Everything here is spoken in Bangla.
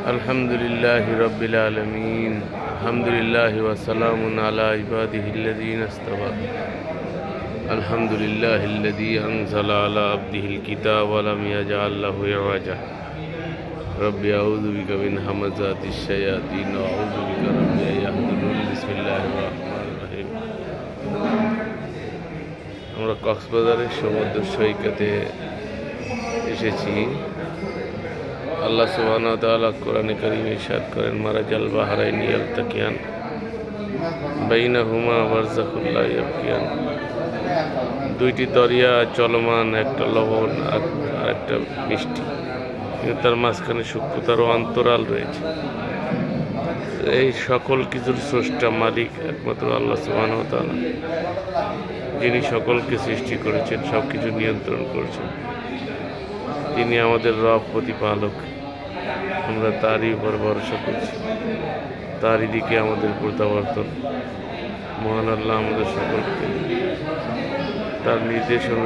अल्हम्दुलिल्लाहि रब्बिल आलमीन। अल्हम्दुलिल्लाहि व सलामुन अला इबादिहिल्लज़ीना इस्तफ़ा। अल्हम्दुलिल्लाहिल्लज़ी अंज़ला अला अब्दिहिल किताब व लम यजअल लहू इवजा। रब्बी अऊज़ु बिका मिन हमाज़ातिश शयातीन व अऊज़ु बिका रब्बी अन याहदुरुन। बिस्मिल्लाहिर रहमानिर रहीम। আমরা কক্সবাজারের সমুদ্র সৈকতে এসেছি। আল্লাহ সুবহানাহু ওয়া তাআলা কোরআনে কারীমে ইরশাদ করেন, মারাজাল বাহরাইনি ইয়ালতাকিয়ান বাইনাহুমা বারযাখুল লা ইয়াবগিয়ান। দুইটি দরিয়া চলমান, একটা লবণ আর একটা মিষ্টি, কিন্তু তার মাঝখানে সূক্ষ্মতার অন্তরাল রয়েছে। এই সকল কিছুর স্রষ্টা মালিক একমাত্র আল্লাহ সুবহানাহু ওয়া তাআলা, যিনি সকলকে সৃষ্টি করেছেন, সব কিছু নিয়ন্ত্রণ করেছেন। তিনি আমাদের রব, প্রতিপালক। আমরা তারই উপর ভরসা করছি, তারই দিকে আমাদের প্রত্যাবর্তন। মহান আল্লাহ আমাদের সকলকে তার নির্দেশ